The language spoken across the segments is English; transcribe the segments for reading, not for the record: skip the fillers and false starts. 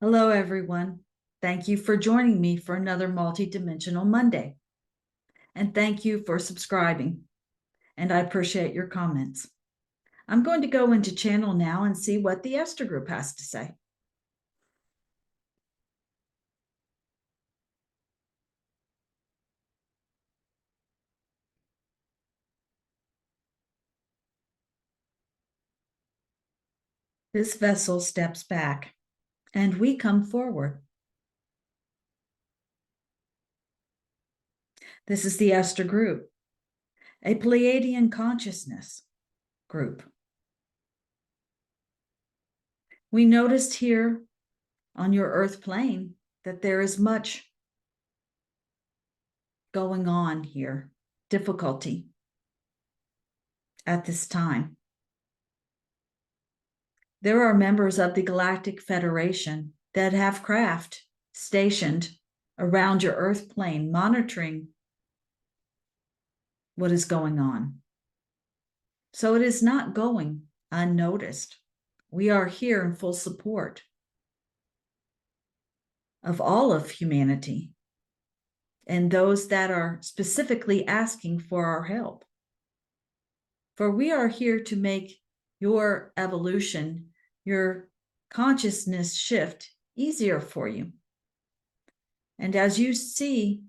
Hello, everyone. Thank you for joining me for another Multidimensional Monday. And thank you for subscribing. And I appreciate your comments. I'm going to go into channel now and see what the Esther group has to say. This vessel steps back and we come forward. This is the Esther group, a Pleiadian consciousness group. We noticed here on your earth plane that there is much going on here, difficulty at this time. There are members of the Galactic Federation that have craft stationed around your Earth plane, monitoring what is going on. So it is not going unnoticed. We are here in full support of all of humanity and those that are specifically asking for our help. For we are here to make your evolution, your consciousness shift easier for you. And as you see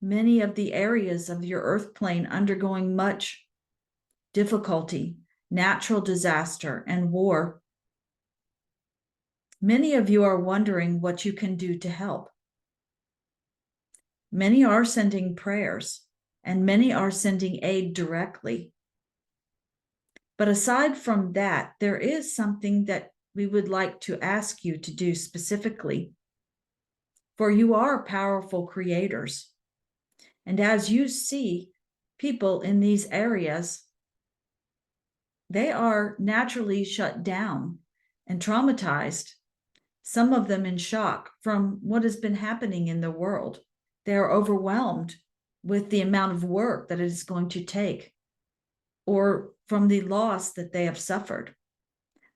many of the areas of your earth plane undergoing much difficulty, natural disaster, and war, many of you are wondering what you can do to help. Many are sending prayers, and many are sending aid directly. But aside from that, there is something that we would like to ask you to do specifically. For you are powerful creators. And as you see people in these areas, they are naturally shut down and traumatized, some of them in shock from what has been happening in the world. They are overwhelmed with the amount of work that it is going to take, or from the loss that they have suffered.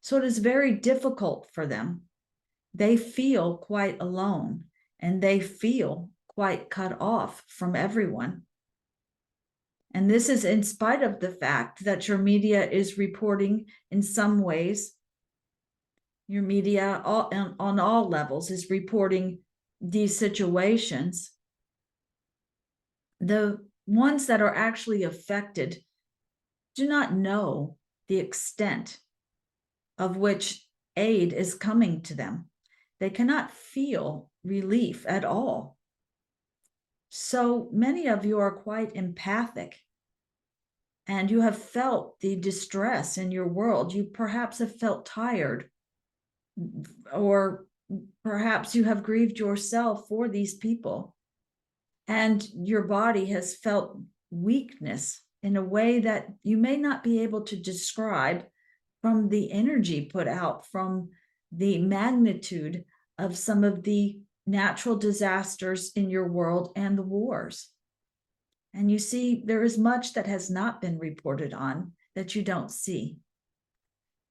So it is very difficult for them. They feel quite alone, and they feel quite cut off from everyone. And this is in spite of the fact that your media is reporting in some ways, your media on all levels is reporting these situations. The ones that are actually affected do not know the extent of which aid is coming to them. They cannot feel relief at all. So many of you are quite empathic, and you have felt the distress in your world. You perhaps have felt tired, or perhaps you have grieved yourself for these people, and your body has felt weakness in a way that you may not be able to describe from the energy put out, from the magnitude of some of the natural disasters in your world and the wars. And you see, there is much that has not been reported on that you don't see.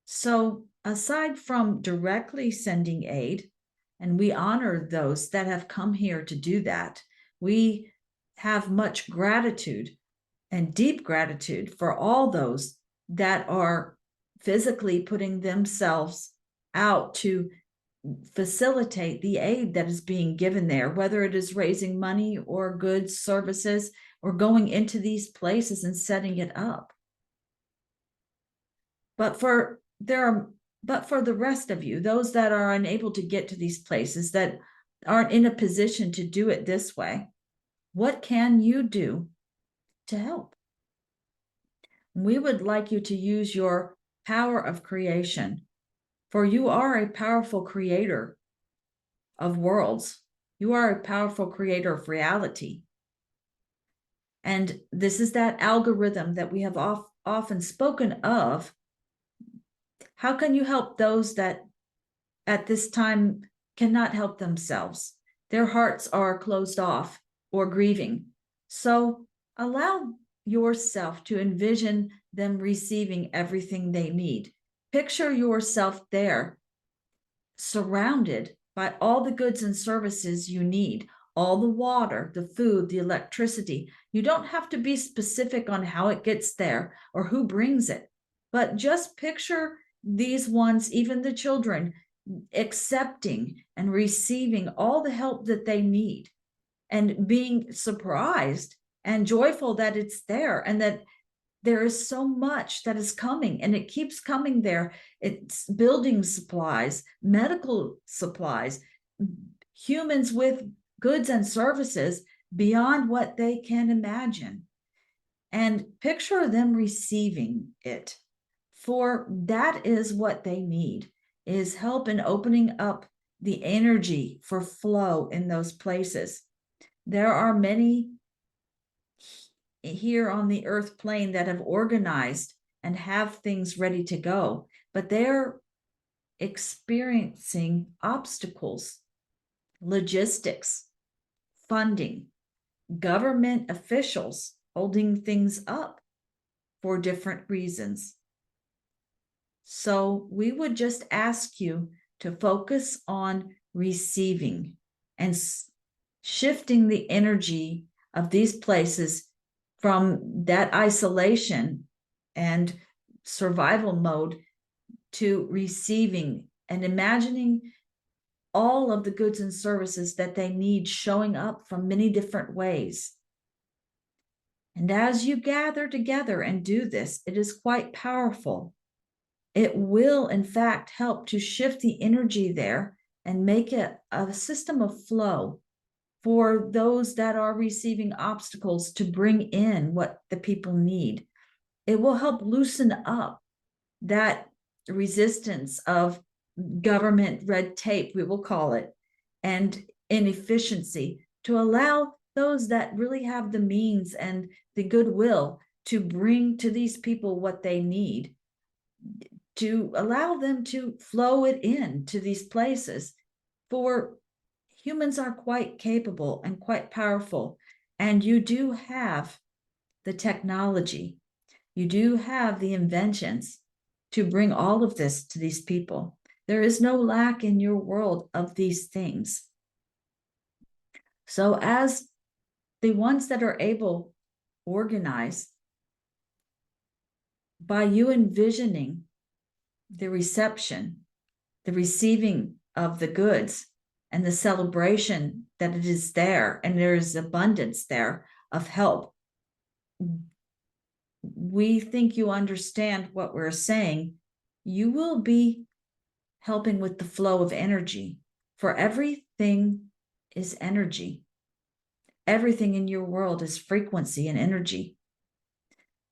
So aside from directly sending aid, and we honor those that have come here to do that, we have much gratitude and deep gratitude for all those that are physically putting themselves out to facilitate the aid that is being given there, whether it is raising money or goods, services, or going into these places and setting it up. But for the rest of you, those that are unable to get to these places, that aren't in a position to do it this way, what can you do to help? We would like you to use your power of creation, for you are a powerful creator of worlds. You are a powerful creator of reality. And this is that algorithm that we have often spoken of. How can you help those that at this time cannot help themselves? Their hearts are closed off or grieving. So allow yourself to envision them receiving everything they need. Picture yourself there, surrounded by all the goods and services you need, all the water, the food, the electricity. You don't have to be specific on how it gets there or who brings it, but just picture these ones, even the children, accepting and receiving all the help that they need and being surprised and joyful that it's there and that there is so much that is coming and it keeps coming there. It's building supplies, medical supplies, humans with goods and services beyond what they can imagine. And picture them receiving it, for that is what they need, is help in opening up the energy for flow in those places. There are many here on the earth plane that have organized and have things ready to go, but they're experiencing obstacles, logistics, funding, government officials holding things up for different reasons. So we would just ask you to focus on receiving and shifting the energy of these places from that isolation and survival mode to receiving and imagining all of the goods and services that they need showing up from many different ways. And as you gather together and do this, it is quite powerful. It will, in fact, help to shift the energy there and make it a system of flow for those that are receiving obstacles to bring in what the people need. It will help loosen up that resistance of government red tape, we will call it, and inefficiency to allow those that really have the means and the goodwill to bring to these people what they need, to allow them to flow it in to these places. For humans are quite capable and quite powerful, and you do have the technology, you do have the inventions to bring all of this to these people. There is no lack in your world of these things. So as the ones that are able organize, by you envisioning the reception, the receiving of the goods, and the celebration that it is there, and there is abundance there of help, we think you understand what we're saying. You will be helping with the flow of energy, for everything is energy. Everything in your world is frequency and energy.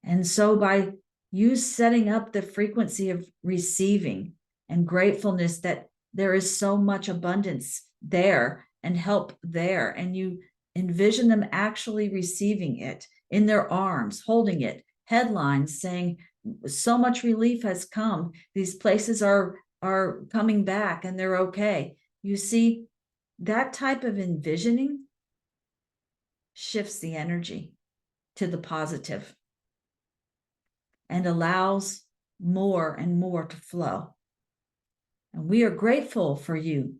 And so by you setting up the frequency of receiving and gratefulness that there is so much abundance there and help there, and you envision them actually receiving it in their arms, holding it, headlines saying so much relief has come, these places are coming back and they're okay. You see, that type of envisioning shifts the energy to the positive and allows more and more to flow. And we are grateful for you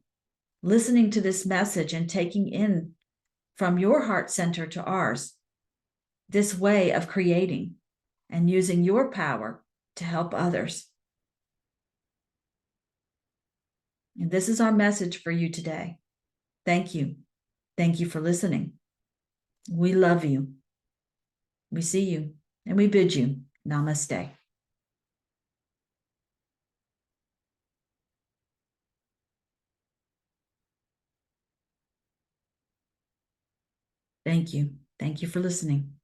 listening to this message and taking in from your heart center to ours this way of creating and using your power to help others. And this is our message for you today. Thank you. Thank you for listening. We love you. We see you and we bid you namaste. Thank you. Thank you for listening.